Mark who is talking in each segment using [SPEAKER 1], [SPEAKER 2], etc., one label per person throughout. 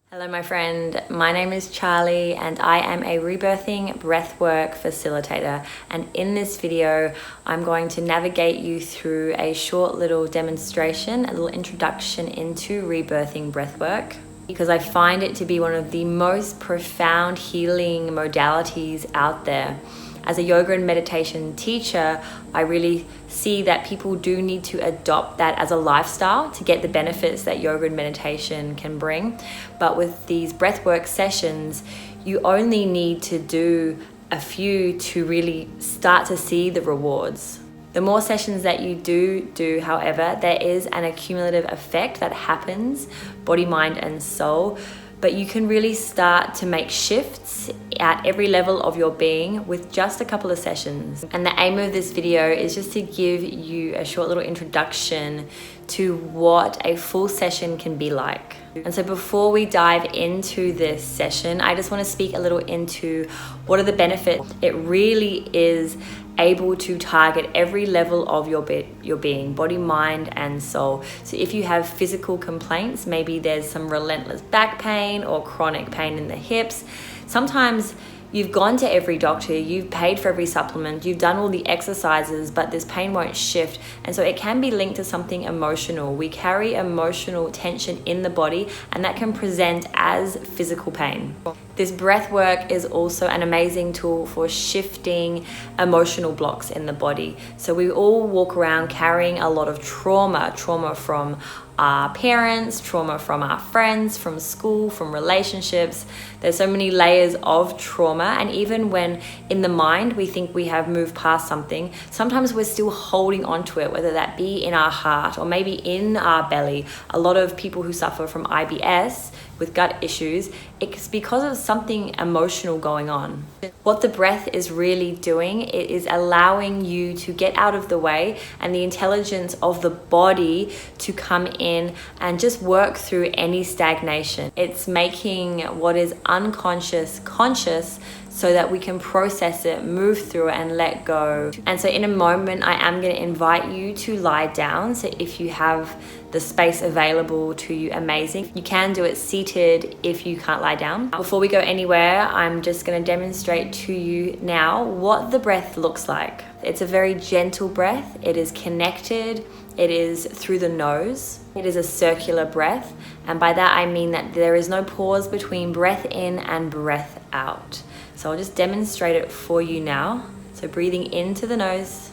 [SPEAKER 1] Hello my friend, my name is Charlie and I am a rebirthing breathwork facilitator, and in this video I'm going to navigate you through a short little demonstration, a little introduction into rebirthing breathwork, because I find it to be one of the most profound healing modalities out there. As a yoga and meditation teacher, I really see that people do need to adopt that as a lifestyle to get the benefits that yoga and meditation can bring. But with these breathwork sessions, you only need to do a few to really start to see the rewards. The more sessions that you do, however, there is an accumulative effect that happens, body, mind, and soul. But you can really start to make shifts at every level of your being with just a couple of sessions. And the aim of this video is just to give you a short little introduction to what a full session can be like. And so before we dive into this session, I just want to speak a little into what are the benefits. It really is able to target every level of your being, body, mind, and soul. So if you have physical complaints, maybe there's some relentless back pain or chronic pain in the hips. Sometimes you've gone to every doctor, you've paid for every supplement, you've done all the exercises, but this pain won't shift. And so it can be linked to something emotional. We carry emotional tension in the body, and that can present as physical pain. This breath work is also an amazing tool for shifting emotional blocks in the body. So we all walk around carrying a lot of trauma from our parents, trauma from our friends, from school, from relationships. There's so many layers of trauma, and even when in the mind we think we have moved past something, sometimes we're still holding on to it, whether that be in our heart or maybe in our belly. A lot of people who suffer from IBS with gut issues, it's because of something emotional going on. What the breath is really doing, it is allowing you to get out of the way and the intelligence of the body to come in and just work through any stagnation. It's making what is unconscious conscious, so that we can process it, move through it, and let go. And so in a moment, I am going to invite you to lie down. So if you have the space available to you, amazing. You can do it seated if you can't lie down. Before we go anywhere, I'm just going to demonstrate to you now what the breath looks like. It's a very gentle breath. It is connected. It is through the nose. It is a circular breath. And by that, I mean that there is no pause between breath in and breath out. So I'll just demonstrate it for you now. So breathing into the nose.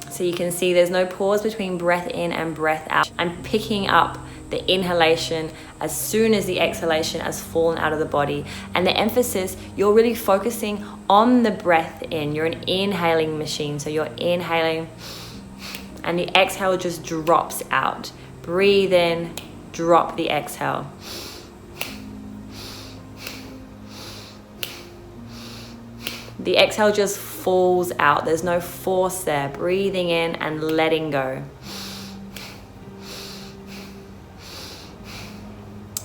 [SPEAKER 1] So you can see there's no pause between breath in and breath out. I'm picking up the inhalation as soon as the exhalation has fallen out of the body. And the emphasis, you're really focusing on the breath in. You're an inhaling machine. So you're inhaling and the exhale just drops out. Breathe in, drop the exhale. The exhale just falls out. There's no force there. Breathing in and letting go.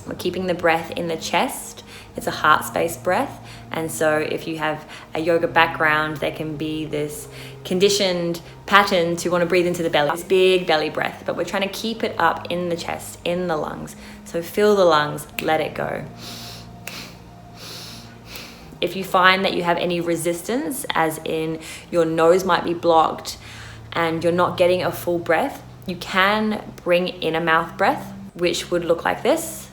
[SPEAKER 1] We're keeping the breath in the chest. It's a heart space breath. And so if you have a yoga background, there can be this conditioned pattern to want to breathe into the belly. This big belly breath, but we're trying to keep it up in the chest, in the lungs. So fill the lungs, let it go. If you find that you have any resistance, as in your nose might be blocked and you're not getting a full breath, you can bring in a mouth breath, which would look like this.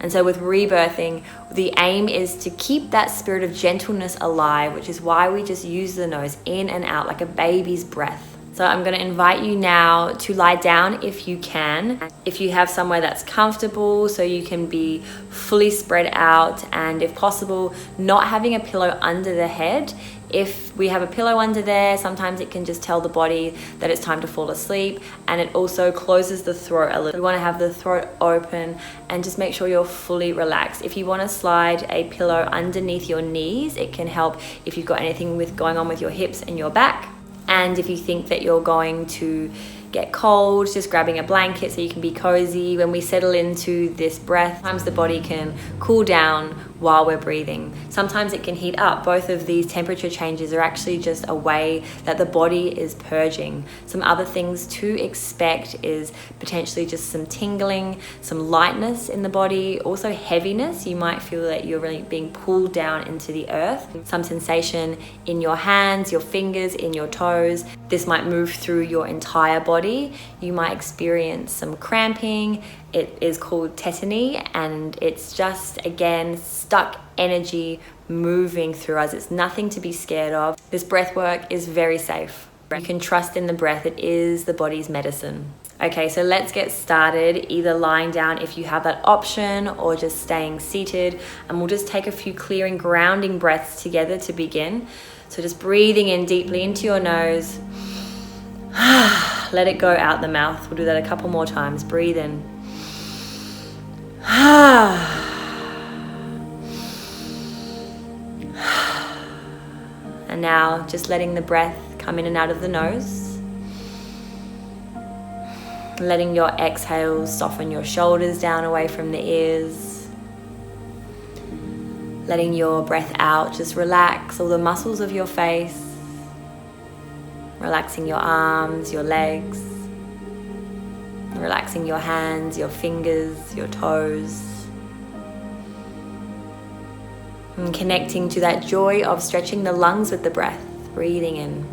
[SPEAKER 1] And so with rebirthing, the aim is to keep that spirit of gentleness alive, which is why we just use the nose in and out like a baby's breath. So I'm going to invite you now to lie down if you can. If you have somewhere that's comfortable, so you can be fully spread out, and if possible, not having a pillow under the head. If we have a pillow under there, sometimes it can just tell the body that it's time to fall asleep, and it also closes the throat a little. We want to have the throat open and just make sure you're fully relaxed. If you want to slide a pillow underneath your knees, it can help if you've got anything going on with your hips and your back. And if you think that you're going to get cold, just grabbing a blanket so you can be cozy. When we settle into this breath, sometimes the body can cool down while we're breathing. Sometimes it can heat up. Both of these temperature changes are actually just a way that the body is purging. Some other things to expect is potentially just some tingling, some lightness in the body, also heaviness. You might feel that you're really being pulled down into the earth. Some sensation in your hands, your fingers, in your toes. This might move through your entire body. You might experience some cramping. It is called tetany, and it's just, again, stuck energy moving through us. It's nothing to be scared of. This breath work is very safe. You can trust in the breath. It is the body's medicine. Okay, so let's get started, either lying down if you have that option or just staying seated. And we'll just take a few clearing, grounding breaths together to begin. So just breathing in deeply into your nose. Let it go out the mouth. We'll do that a couple more times. Breathe in. And now just letting the breath come in and out of the nose. Letting your exhales soften your shoulders down away from the ears. Letting your breath out just relax all the muscles of your face. Relaxing your arms, your legs. Relaxing your hands, your fingers, your toes. And connecting to that joy of stretching the lungs with the breath. Breathing in.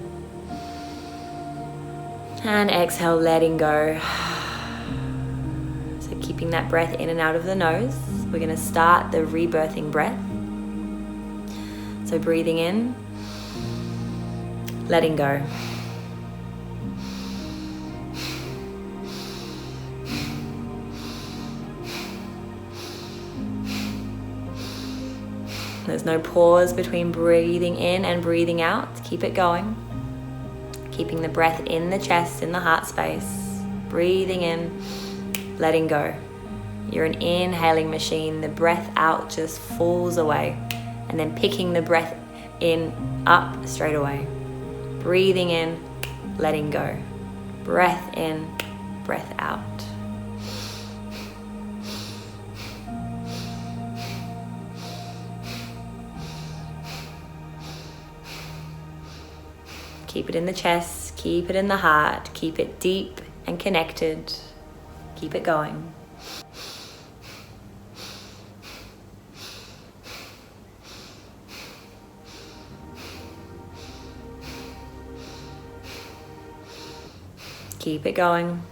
[SPEAKER 1] And exhale, letting go. So keeping that breath in and out of the nose. We're going to start the rebirthing breath. So breathing in. Letting go. There's no pause between breathing in and breathing out. Keep it going. Keeping the breath in the chest, in the heart space. Breathing in, letting go. You're an inhaling machine. The breath out just falls away. And then picking the breath in, up straight away. Breathing in, letting go. Breath in, breath out. Keep it in the chest, keep it in the heart, keep it deep and connected. Keep it going. Keep it going.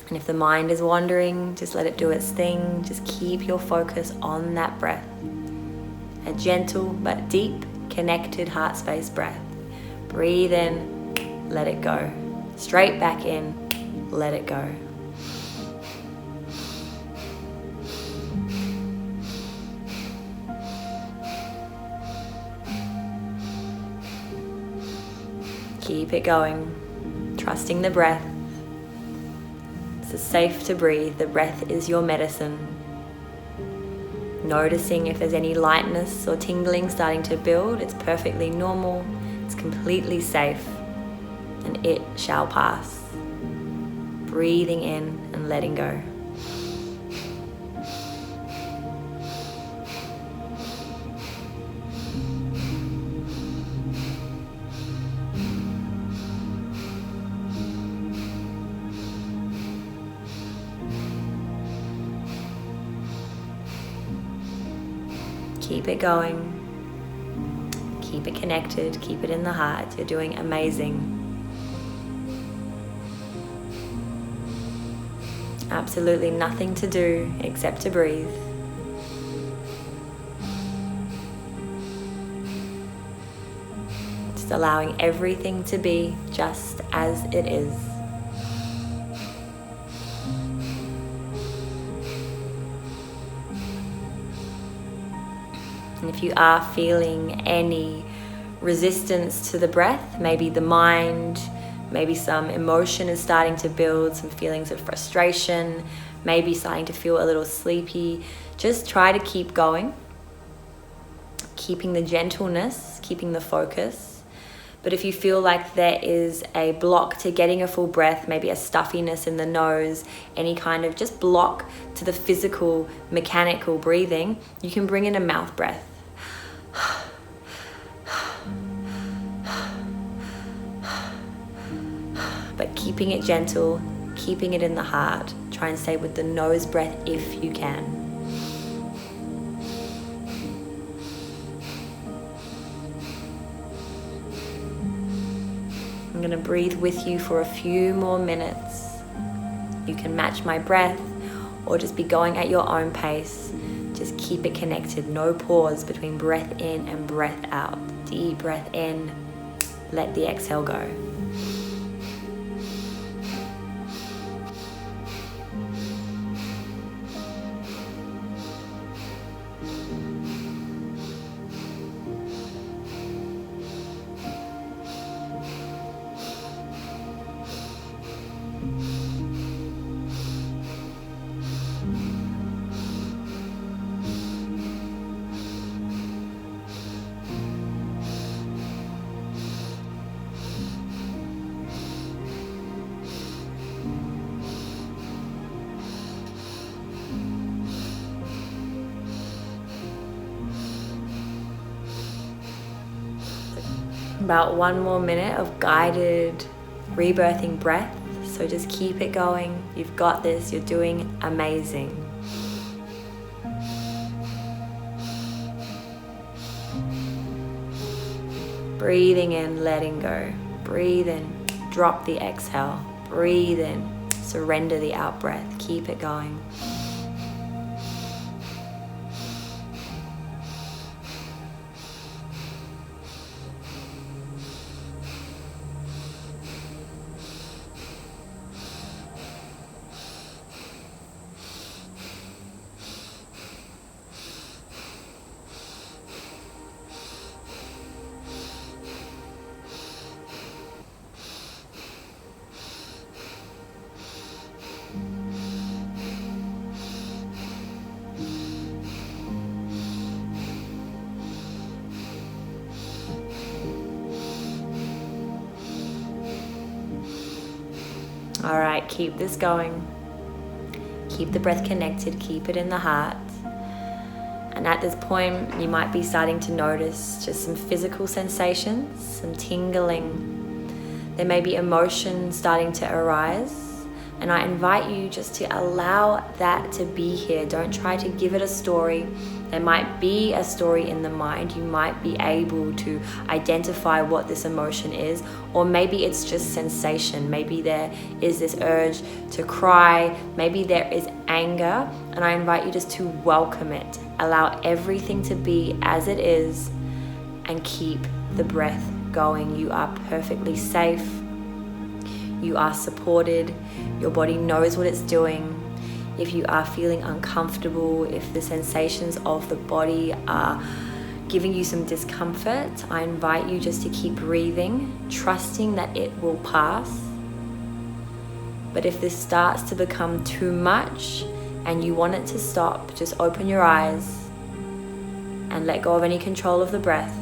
[SPEAKER 1] And if the mind is wandering, just let it do its thing. Just keep your focus on that breath. A gentle but deep, connected heart space breath. Breathe in, let it go. Straight back in, let it go. Keep it going, trusting the breath. It's safe to breathe. The breath is your medicine. Noticing if there's any lightness or tingling starting to build, it's perfectly normal. It's completely safe, and it shall pass. Breathing in and letting go. Keep it going. Keep it connected, keep it in the heart. You're doing amazing. Absolutely nothing to do except to breathe. Just allowing everything to be just as it is. And if you are feeling any resistance to the breath, maybe the mind, maybe some emotion is starting to build, some feelings of frustration, maybe starting to feel a little sleepy, just try to keep going, keeping the gentleness, keeping the focus, But if you feel like there is a block to getting a full breath, maybe a stuffiness in the nose, any kind of just block to the physical, mechanical breathing, you can bring in a mouth breath. But keeping it gentle, keeping it in the heart. Try and stay with the nose breath if you can. I'm going to breathe with you for a few more minutes. You can match my breath or just be going at your own pace. Just keep it connected. No pause between breath in and breath out. Deep breath in. Let the exhale go. About 1 more minute of guided rebirthing breath. So just keep it going. You've got this. You're doing amazing. Breathing in, letting go. Breathe in, drop the exhale. Breathe in, surrender the out breath. Keep it going. All right, keep this going. Keep the breath connected, keep it in the heart. And at this point, you might be starting to notice just some physical sensations, some tingling. There may be emotion starting to arise. And I invite you just to allow that to be here. Don't try to give it a story. There might be a story in the mind. You might be able to identify what this emotion is, or maybe it's just sensation. Maybe there is this urge to cry. Maybe there is anger, and I invite you just to welcome it. Allow everything to be as it is and keep the breath going. You are perfectly safe. You are supported. Your body knows what it's doing. If you are feeling uncomfortable, if the sensations of the body are giving you some discomfort, I invite you just to keep breathing, trusting that it will pass. But if this starts to become too much and you want it to stop, just open your eyes and let go of any control of the breath.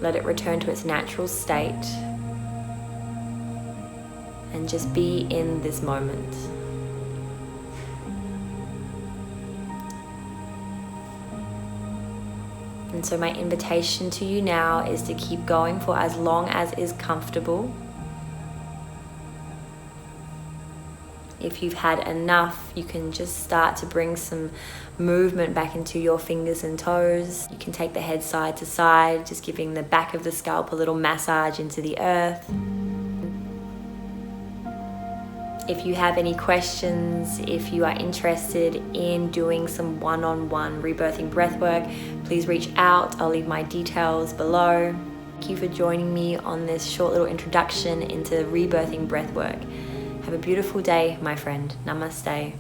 [SPEAKER 1] Let it return to its natural state. And just be in this moment. And so my invitation to you now is to keep going for as long as is comfortable. If you've had enough, you can just start to bring some movement back into your fingers and toes. You can take the head side to side, just giving the back of the scalp a little massage into the earth. If you have any questions, if you are interested in doing some one-on-one rebirthing breathwork, please reach out. I'll leave my details below. Thank you for joining me on this short little introduction into rebirthing breathwork. Have a beautiful day, my friend. Namaste.